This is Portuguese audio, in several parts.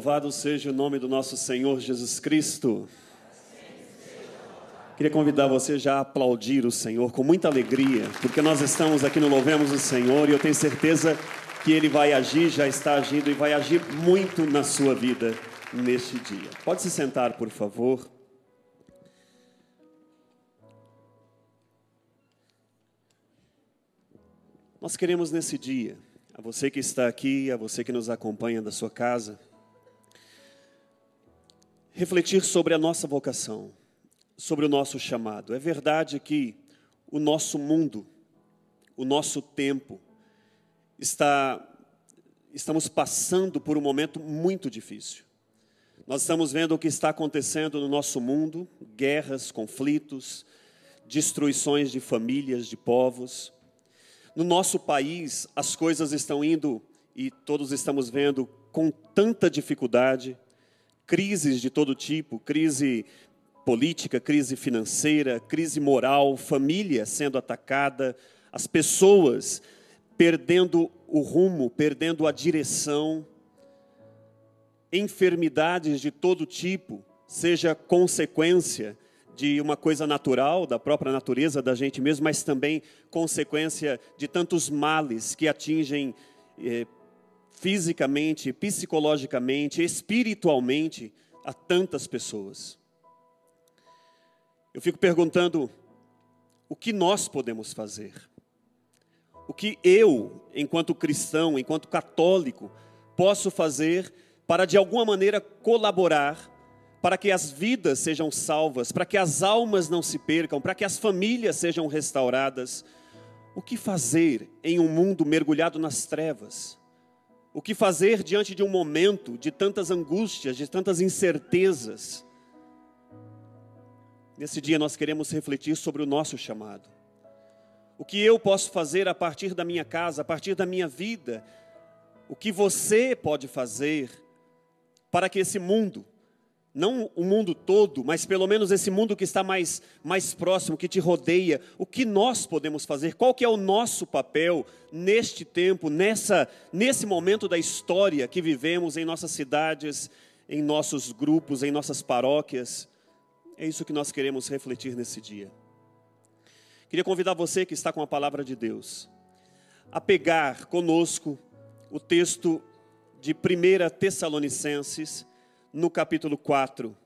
Louvado seja o nome do nosso Senhor Jesus Cristo. Queria convidar você já a aplaudir o Senhor com muita alegria, porque nós estamos aqui no Louvemos o Senhor e eu tenho certeza que Ele vai agir, já está agindo e vai agir muito na sua vida neste dia. Pode se sentar, por favor. Nós queremos nesse dia, a você que está aqui, a você que nos acompanha da sua casa, refletir sobre a nossa vocação, sobre o nosso chamado. É verdade que o nosso mundo, o nosso tempo, estamos passando por um momento muito difícil. Nós estamos vendo o que está acontecendo no nosso mundo, guerras, conflitos, destruições de famílias, de povos. No nosso país, as coisas estão indo, e todos estamos vendo, com tanta dificuldade, crises de todo tipo, crise política, crise financeira, crise moral, família sendo atacada, as pessoas perdendo o rumo, perdendo a direção, enfermidades de todo tipo, seja consequência de uma coisa natural, da própria natureza da gente mesmo, mas também consequência de tantos males que atingem fisicamente, psicologicamente, espiritualmente a tantas pessoas. Eu fico perguntando, o que nós podemos fazer? O que eu, enquanto cristão, enquanto católico, posso fazer para de alguma maneira colaborar para que as vidas sejam salvas, para que as almas não se percam, para que as famílias sejam restauradas? O que fazer em um mundo mergulhado nas trevas? O que fazer diante de um momento de tantas angústias, de tantas incertezas? Nesse dia nós queremos refletir sobre o nosso chamado. O que eu posso fazer a partir da minha casa, a partir da minha vida? O que você pode fazer para que esse mundo, não o mundo todo, mas pelo menos esse mundo que está mais próximo, que te rodeia, o que nós podemos fazer? Qual que é o nosso papel neste tempo, nesse momento da história que vivemos em nossas cidades, em nossos grupos, em nossas paróquias? É isso que nós queremos refletir nesse dia. Queria convidar você que está com a palavra de Deus a pegar conosco o texto de 1 Tessalonicenses, no capítulo 4,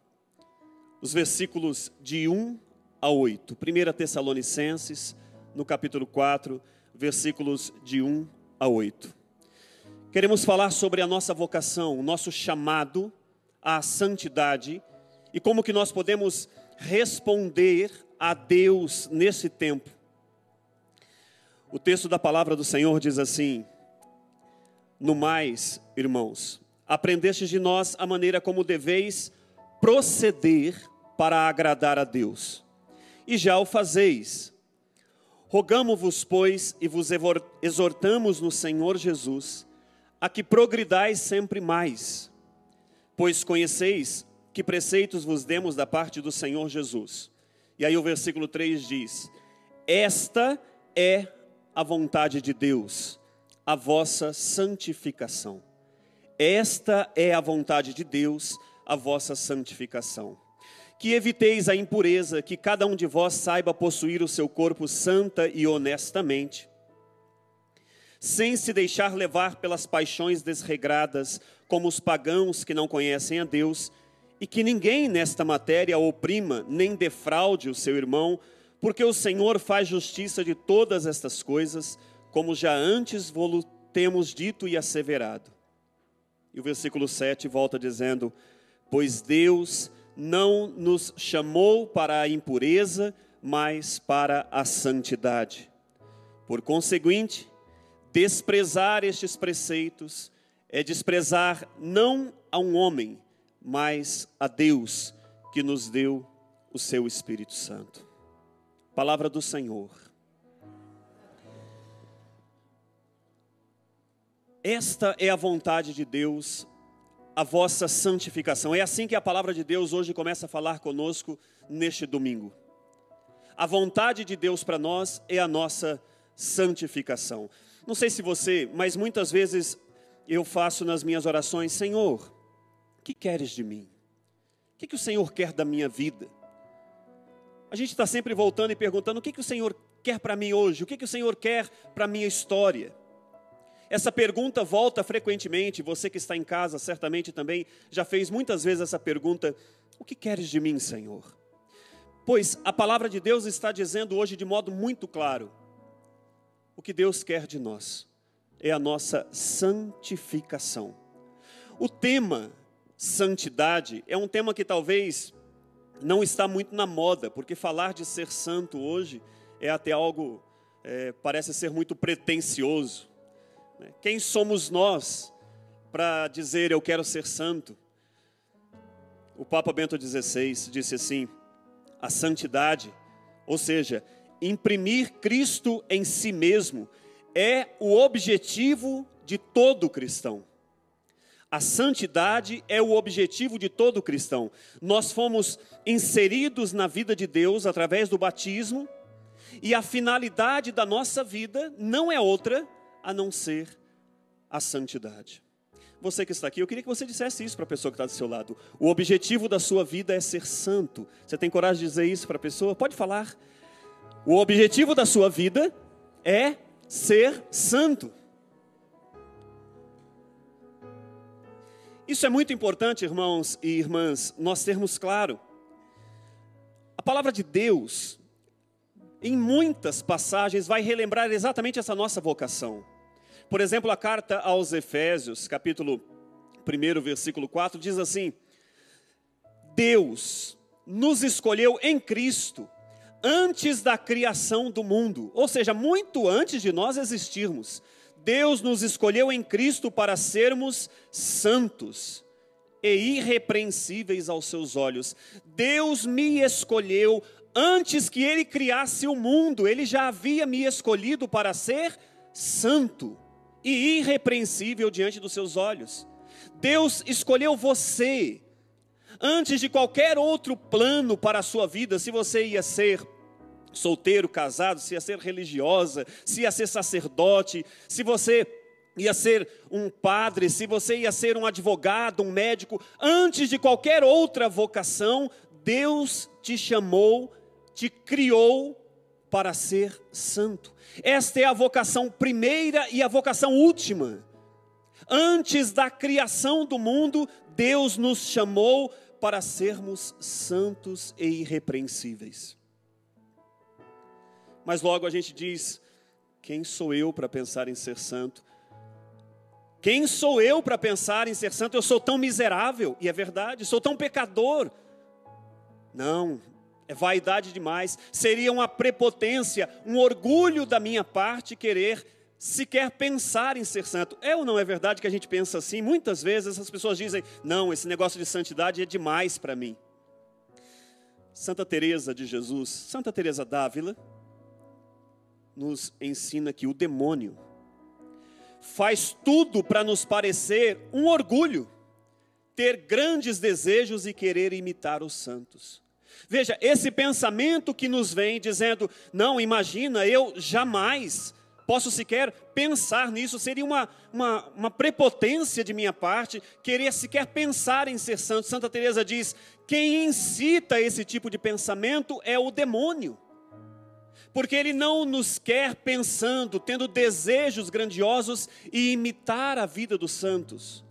os versículos de 1 a 8. 1 Tessalonicenses, no capítulo 4, versículos de 1 a 8. Queremos falar sobre a nossa vocação, o nosso chamado à santidade e como que nós podemos responder a Deus nesse tempo. O texto da palavra do Senhor diz assim: no mais, irmãos, aprendestes de nós a maneira como deveis proceder para agradar a Deus, e já o fazeis. Rogamo-vos, pois, e vos exortamos no Senhor Jesus, a que progridais sempre mais, pois conheceis que preceitos vos demos da parte do Senhor Jesus. E aí o versículo 3 diz: esta é a vontade de Deus, a vossa santificação. Esta é a vontade de Deus, a vossa santificação. Que eviteis a impureza, que cada um de vós saiba possuir o seu corpo santa e honestamente, sem se deixar levar pelas paixões desregradas, como os pagãos que não conhecem a Deus, e que ninguém nesta matéria oprima, nem defraude o seu irmão, porque o Senhor faz justiça de todas estas coisas, como já antes vos temos dito e asseverado. E o versículo 7 volta dizendo: pois Deus não nos chamou para a impureza, mas para a santidade. Por conseguinte, desprezar estes preceitos é desprezar não a um homem, mas a Deus que nos deu o seu Espírito Santo. Palavra do Senhor. Esta é a vontade de Deus, a vossa santificação. É assim que a palavra de Deus hoje começa a falar conosco neste domingo. A vontade de Deus para nós é a nossa santificação. Não sei se você, mas muitas vezes eu faço nas minhas orações: Senhor, que queres de mim? O que o Senhor quer da minha vida? A gente está sempre voltando e perguntando, o que o Senhor quer para mim hoje? O que o Senhor quer para a minha história? Essa pergunta volta frequentemente, você que está em casa certamente também já fez muitas vezes essa pergunta, o que queres de mim, Senhor? Pois a palavra de Deus está dizendo hoje de modo muito claro, o que Deus quer de nós é a nossa santificação. O tema santidade é um tema que talvez não está muito na moda, porque falar de ser santo hoje é até algo, parece ser muito pretensioso. Quem somos nós para dizer eu quero ser santo? O Papa Bento XVI disse assim, a santidade, ou seja, imprimir Cristo em si mesmo, é o objetivo de todo cristão. A santidade é o objetivo de todo cristão. Nós fomos inseridos na vida de Deus através do batismo, e a finalidade da nossa vida não é outra a não ser a santidade. Você que está aqui, eu queria que você dissesse isso para a pessoa que está do seu lado. O objetivo da sua vida é ser santo. Você tem coragem de dizer isso para a pessoa? Pode falar. O objetivo da sua vida é ser santo. Isso é muito importante, irmãos e irmãs, nós termos claro. A palavra de Deus, em muitas passagens, vai relembrar exatamente essa nossa vocação. Por exemplo, a carta aos Efésios, capítulo 1, versículo 4, diz assim, Deus nos escolheu em Cristo, antes da criação do mundo, ou seja, muito antes de nós existirmos. Deus nos escolheu em Cristo para sermos santos e irrepreensíveis aos seus olhos. Deus me escolheu antes que Ele criasse o mundo. Ele já havia me escolhido para ser santo e irrepreensível diante dos seus olhos. Deus escolheu você antes de qualquer outro plano para a sua vida, se você ia ser solteiro, casado, se ia ser religiosa, se ia ser sacerdote, se você ia ser um padre, se você ia ser um advogado, um médico, antes de qualquer outra vocação, Deus te chamou, te criou para ser santo. Esta é a vocação primeira e a vocação última. Antes da criação do mundo, Deus nos chamou para sermos santos e irrepreensíveis. Mas logo a gente diz, quem sou eu para pensar em ser santo? Quem sou eu para pensar em ser santo? Eu sou tão miserável, e é verdade, sou tão pecador. Não, é vaidade demais, seria uma prepotência, um orgulho da minha parte querer sequer pensar em ser santo. É ou não é verdade que a gente pensa assim? Muitas vezes as pessoas dizem, não, esse negócio de santidade é demais para mim. Santa Teresa de Jesus, Santa Teresa d'Ávila, nos ensina que o demônio faz tudo para nos parecer um orgulho, ter grandes desejos e querer imitar os santos. Veja, esse pensamento que nos vem dizendo, não, imagina, eu jamais posso sequer pensar nisso, seria uma prepotência de minha parte, querer sequer pensar em ser santo. Santa Teresa diz, quem incita esse tipo de pensamento é o demônio. Porque ele não nos quer pensando, tendo desejos grandiosos e imitar a vida dos santos.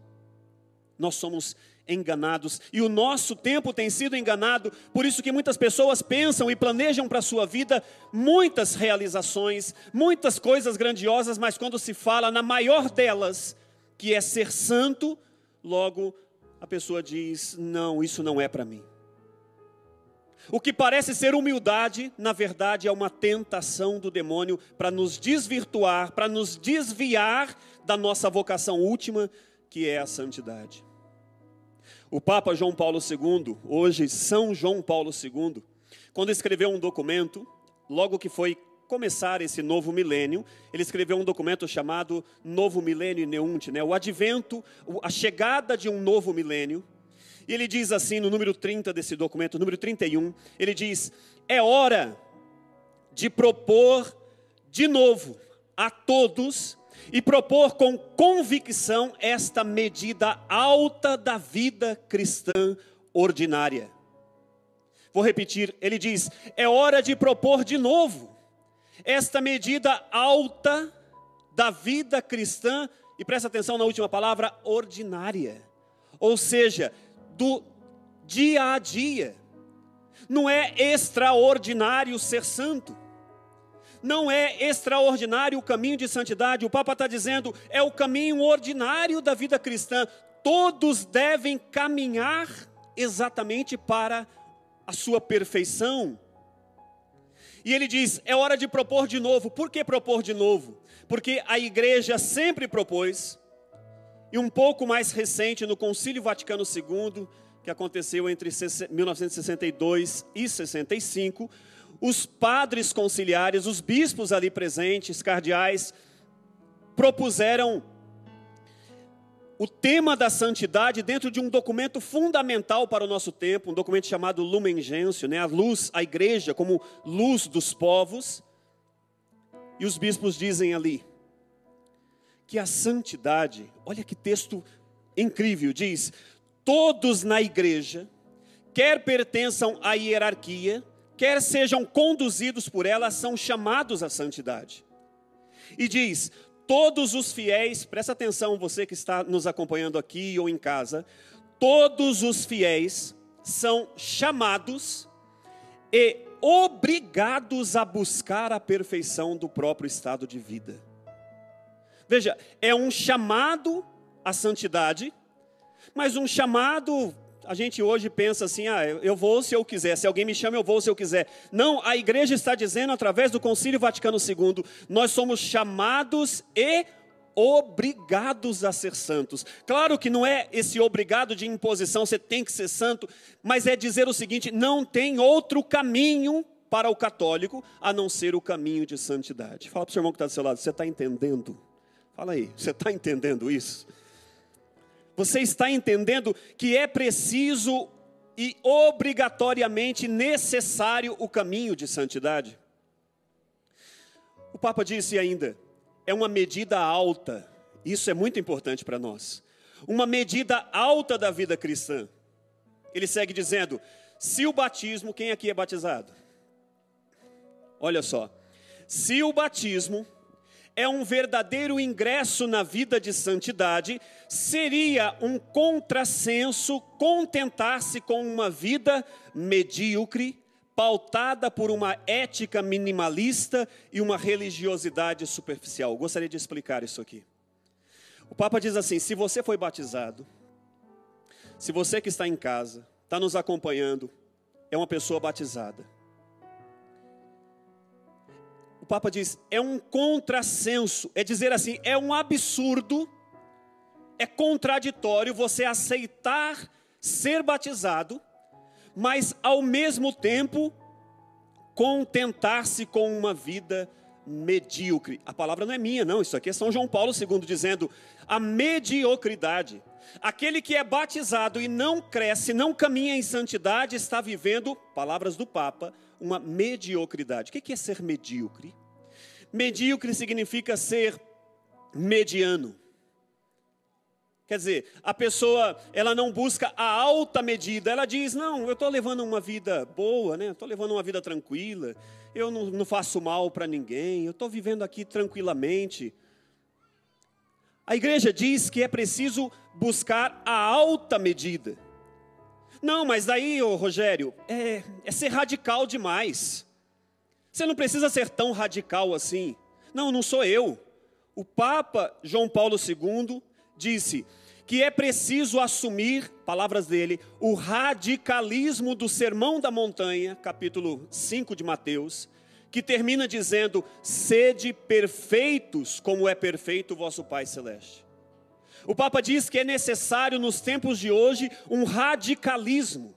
Nós somos enganados e o nosso tempo tem sido enganado, por isso que muitas pessoas pensam e planejam para a sua vida muitas realizações, muitas coisas grandiosas, mas quando se fala na maior delas, que é ser santo, logo a pessoa diz, não, isso não é para mim. O que parece ser humildade, na verdade é uma tentação do demônio para nos desvirtuar, para nos desviar da nossa vocação última, que é a santidade. O Papa João Paulo II, hoje São João Paulo II, quando escreveu um documento, logo que foi começar esse novo milênio, ele escreveu um documento chamado Novo Milênio Neunt, o advento, a chegada de um novo milênio. E ele diz assim no número 30 desse documento, número 31, ele diz, é hora de propor de novo a todos e propor com convicção esta medida alta da vida cristã ordinária. Vou repetir, ele diz, é hora de propor de novo esta medida alta da vida cristã, e presta atenção na última palavra, ordinária. Ou seja, do dia a dia. Não é extraordinário ser santo. Não é extraordinário o caminho de santidade. O Papa está dizendo, é o caminho ordinário da vida cristã. Todos devem caminhar exatamente para a sua perfeição. E ele diz, é hora de propor de novo. Por que propor de novo? Porque a igreja sempre propôs, e um pouco mais recente, no Concílio Vaticano II, que aconteceu entre 1962 e 65, os padres conciliares, os bispos ali presentes, cardeais, propuseram o tema da santidade dentro de um documento fundamental para o nosso tempo, um documento chamado Lumen Gentium, né? A luz, a igreja como luz dos povos. E os bispos dizem ali que a santidade, olha que texto incrível, diz, todos na igreja, quer pertençam à hierarquia, quer sejam conduzidos por ela, são chamados à santidade. E diz, todos os fiéis, presta atenção você que está nos acompanhando aqui ou em casa, todos os fiéis são chamados e obrigados a buscar a perfeição do próprio estado de vida. Veja, é um chamado à santidade, mas um chamado, a gente hoje pensa assim, eu vou se eu quiser, se alguém me chama eu vou se eu quiser. Não, a igreja está dizendo através do Concílio Vaticano II, nós somos chamados e obrigados a ser santos. Claro que não é esse obrigado de imposição, você tem que ser santo, mas é dizer o seguinte, não tem outro caminho para o católico, a não ser o caminho de santidade. Fala para o seu irmão que está do seu lado, você está entendendo? Fala aí, você está entendendo isso? Você está entendendo que é preciso e obrigatoriamente necessário o caminho de santidade? O Papa disse ainda, é uma medida alta, isso é muito importante para nós, uma medida alta da vida cristã. Ele segue dizendo, se o batismo, quem aqui é batizado? Olha só, se o batismo é um verdadeiro ingresso na vida de santidade, seria um contrassenso contentar-se com uma vida medíocre, pautada por uma ética minimalista e uma religiosidade superficial. Eu gostaria de explicar isso aqui. O Papa diz assim, se você foi batizado, se você que está em casa, está nos acompanhando, é uma pessoa batizada. O Papa diz, é um contrassenso, é dizer assim, é um absurdo, é contraditório você aceitar ser batizado, mas ao mesmo tempo contentar-se com uma vida medíocre. A palavra não é minha, não, isso aqui é São João Paulo II dizendo, a mediocridade. Aquele que é batizado e não cresce, não caminha em santidade, está vivendo, palavras do Papa, uma mediocridade. O que é ser medíocre? Medíocre significa ser mediano. Quer dizer, a pessoa, ela não busca a alta medida, ela diz, não, eu estou levando uma vida boa, né? Estou levando uma vida tranquila, eu não faço mal para ninguém, eu estou vivendo aqui tranquilamente. A igreja diz que é preciso buscar a alta medida. Não, mas daí, Rogério, é ser radical demais. Você não precisa ser tão radical assim. Não, não sou eu. O Papa João Paulo II disse que é preciso assumir, palavras dele, o radicalismo do Sermão da Montanha, capítulo 5 de Mateus, que termina dizendo, sede perfeitos como é perfeito o vosso Pai Celeste. O Papa diz que é necessário nos tempos de hoje um radicalismo.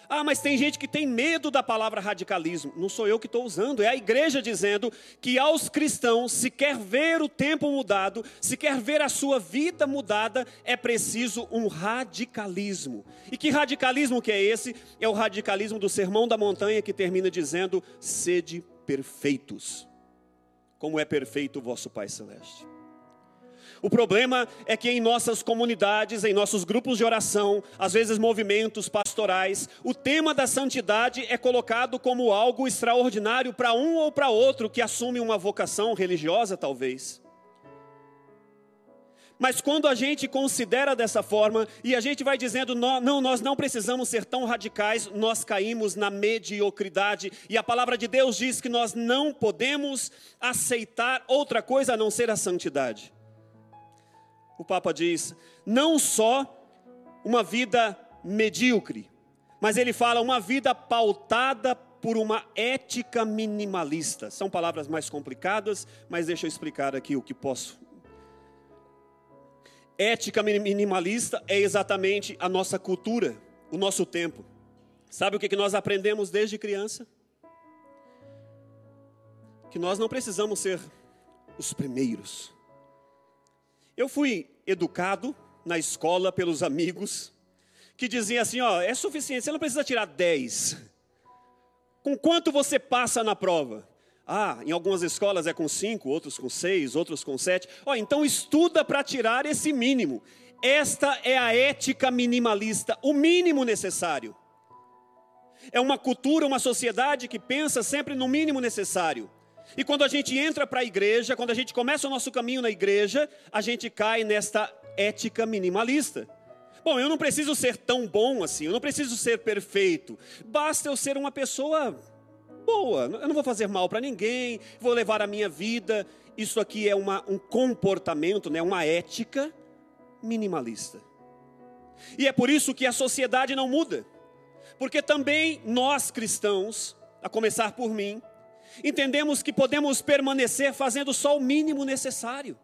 Ah, mas tem gente que tem medo da palavra radicalismo. Não sou eu que estou usando, é a igreja dizendo que aos cristãos, se quer ver o tempo mudado, se quer ver a sua vida mudada, é preciso um radicalismo. E que radicalismo que é esse? É o radicalismo do Sermão da Montanha que termina dizendo, sede perfeitos, como é perfeito o vosso Pai Celeste. O problema é que em nossas comunidades, em nossos grupos de oração, às vezes movimentos pastorais, o tema da santidade é colocado como algo extraordinário para um ou para outro que assume uma vocação religiosa, talvez. Mas quando a gente considera dessa forma, e a gente vai dizendo, nós não precisamos ser tão radicais, nós caímos na mediocridade. E a palavra de Deus diz que nós não podemos aceitar outra coisa a não ser a santidade. O Papa diz, não só uma vida medíocre, mas ele fala uma vida pautada por uma ética minimalista. São palavras mais complicadas, mas deixa eu explicar aqui o que posso. Ética minimalista é exatamente a nossa cultura, o nosso tempo. Sabe o que nós aprendemos desde criança? Que nós não precisamos ser os primeiros. Eu fui educado na escola pelos amigos que diziam assim, é suficiente, você não precisa tirar 10. Com quanto você passa na prova? Em algumas escolas é com 5, outros com 6, outros com 7. Então estuda para tirar esse mínimo. Esta é a ética minimalista, o mínimo necessário. É uma cultura, uma sociedade que pensa sempre no mínimo necessário. E quando a gente entra para a igreja, quando a gente começa o nosso caminho na igreja, a gente cai nesta ética minimalista. Bom, eu não preciso ser tão bom assim, eu não preciso ser perfeito. Basta eu ser uma pessoa boa, eu não vou fazer mal para ninguém, vou levar a minha vida. Isso aqui é um comportamento, uma ética minimalista. E é por isso que a sociedade não muda. Porque também nós cristãos, a começar por mim, entendemos que podemos permanecer fazendo só o mínimo necessário.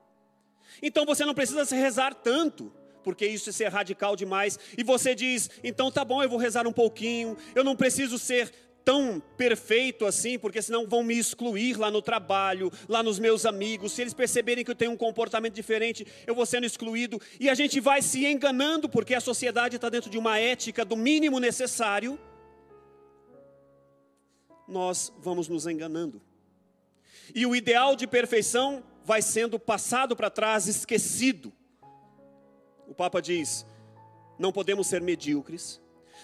Então você não precisa se rezar tanto, porque isso é ser radical demais. E você diz, então tá bom, eu vou rezar um pouquinho, eu não preciso ser tão perfeito assim, porque senão vão me excluir lá no trabalho, lá nos meus amigos. Se eles perceberem que eu tenho um comportamento diferente, eu vou sendo excluído. E a gente vai se enganando, porque a sociedade está dentro de uma ética do mínimo necessário. Nós vamos nos enganando. E o ideal de perfeição vai sendo passado para trás, esquecido. O Papa diz, não podemos ser medíocres.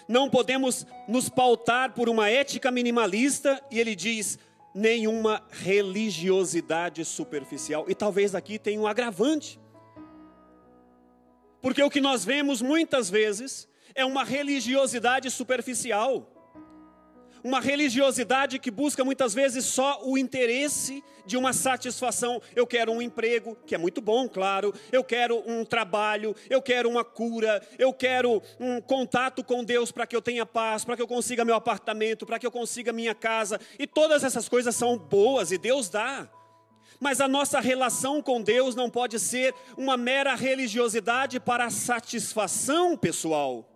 Não podemos nos pautar por uma ética minimalista, e ele diz, nenhuma religiosidade superficial. E talvez aqui tenha um agravante. Porque o que nós vemos muitas vezes é uma religiosidade superficial. Uma religiosidade que busca muitas vezes só o interesse de uma satisfação. Eu quero um emprego, que é muito bom, claro. Eu quero um trabalho, eu quero uma cura. Eu quero um contato com Deus para que eu tenha paz, para que eu consiga meu apartamento, para que eu consiga minha casa. E todas essas coisas são boas e Deus dá. Mas a nossa relação com Deus não pode ser uma mera religiosidade para a satisfação pessoal.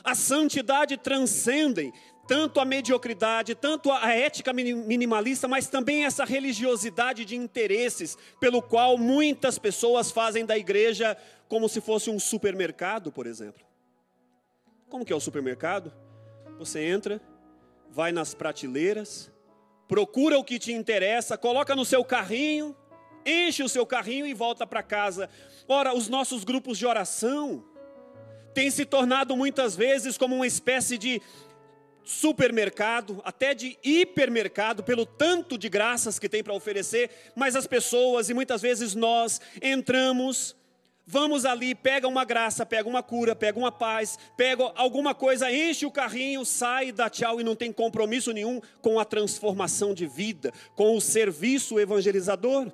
A santidade transcende tanto a mediocridade, tanto a ética minimalista, mas também essa religiosidade de interesses, pelo qual muitas pessoas fazem da igreja como se fosse um supermercado, por exemplo. Como que é o supermercado? Você entra, vai nas prateleiras, procura o que te interessa, coloca no seu carrinho, enche o seu carrinho e volta para casa. Ora, os nossos grupos de oração tem se tornado muitas vezes como uma espécie de supermercado, até de hipermercado, pelo tanto de graças que tem para oferecer, mas as pessoas, e muitas vezes nós, entramos, vamos ali, pega uma graça, pega uma cura, pega uma paz, pega alguma coisa, enche o carrinho, sai, dá tchau e não tem compromisso nenhum com a transformação de vida, com o serviço evangelizador.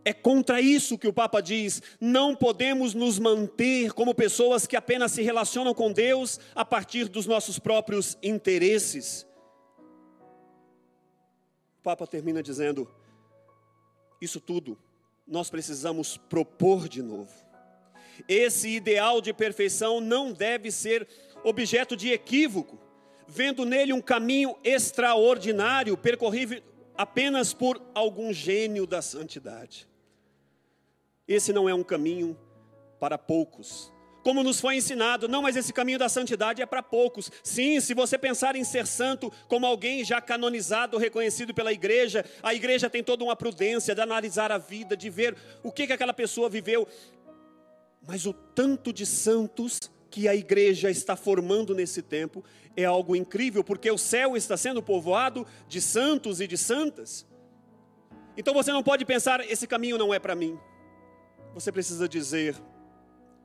É contra isso que o Papa diz, não podemos nos manter como pessoas que apenas se relacionam com Deus a partir dos nossos próprios interesses. O Papa termina dizendo, isso tudo nós precisamos propor de novo. Esse ideal de perfeição não deve ser objeto de equívoco, vendo nele um caminho extraordinário, percorrível apenas por algum gênio da santidade. Esse não é um caminho para poucos, como nos foi ensinado, não, mas esse caminho da santidade é para poucos. Sim, se você pensar em ser santo como alguém já canonizado, reconhecido pela igreja, a igreja tem toda uma prudência de analisar a vida, de ver o que aquela pessoa viveu. Mas o tanto de santos que a igreja está formando nesse tempo é algo incrível, porque o céu está sendo povoado de santos e de santas. Então você não pode pensar, esse caminho não é para mim. Você precisa dizer,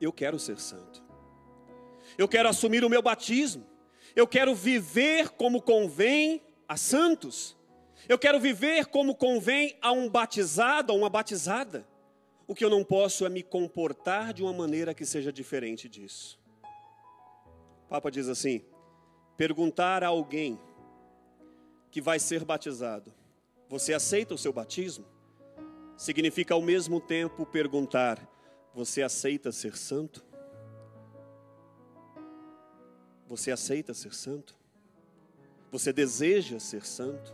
eu quero ser santo. Eu quero assumir o meu batismo. Eu quero viver como convém a santos. Eu quero viver como convém a um batizado, a uma batizada. O que eu não posso é me comportar de uma maneira que seja diferente disso. O Papa diz assim, perguntar a alguém que vai ser batizado, você aceita o seu batismo? Significa ao mesmo tempo perguntar, você aceita ser santo? Você aceita ser santo? Você deseja ser santo?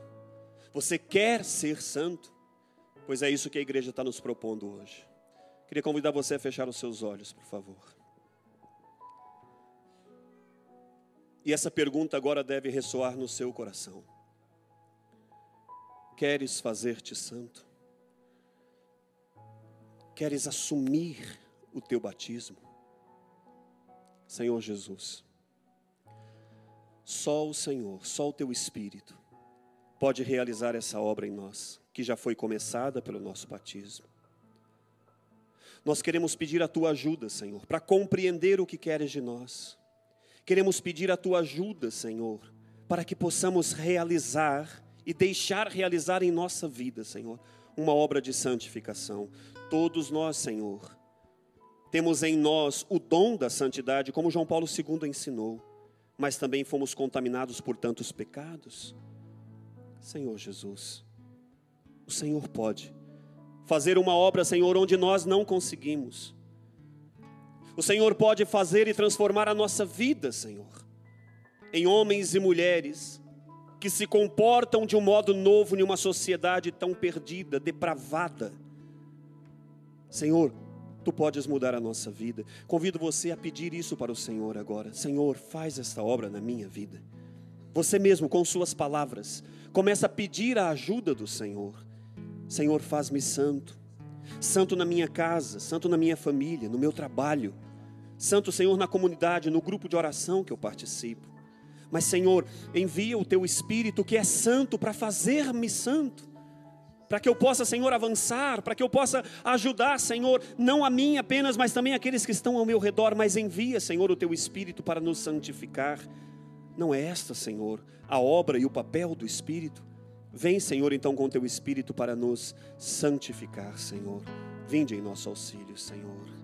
Você quer ser santo? Pois é isso que a igreja está nos propondo hoje. Queria convidar você a fechar os seus olhos, por favor. E essa pergunta agora deve ressoar no seu coração. Queres fazer-te santo? Queres assumir o teu batismo? Senhor Jesus, só o Senhor, só o teu Espírito pode realizar essa obra em nós, que já foi começada pelo nosso batismo. Nós queremos pedir a tua ajuda, Senhor, para compreender o que queres de nós. Queremos pedir a tua ajuda, Senhor, para que possamos realizar e deixar realizar em nossa vida, Senhor, uma obra de santificação. Todos nós, Senhor, temos em nós o dom da santidade, como João Paulo II ensinou, mas também fomos contaminados por tantos pecados. Senhor Jesus, o Senhor pode fazer uma obra, Senhor, onde nós não conseguimos. O Senhor pode fazer e transformar a nossa vida, Senhor, em homens e mulheres que se comportam de um modo novo em uma sociedade tão perdida, depravada. Senhor, tu podes mudar a nossa vida. Convido você a pedir isso para o Senhor agora. Senhor, faz esta obra na minha vida. Você mesmo, com suas palavras, começa a pedir a ajuda do Senhor. Senhor, faz-me santo. Santo na minha casa, santo na minha família, no meu trabalho. Santo, Senhor, na comunidade, no grupo de oração que eu participo. Mas, Senhor, envia o teu Espírito que é santo para fazer-me santo. Para que eu possa, Senhor, avançar, para que eu possa ajudar, Senhor, não a mim apenas, mas também aqueles que estão ao meu redor. Mas envia, Senhor, o teu Espírito para nos santificar. Não é esta, Senhor, a obra e o papel do Espírito? Vem, Senhor, então com o teu Espírito para nos santificar, Senhor. Vinde em nosso auxílio, Senhor.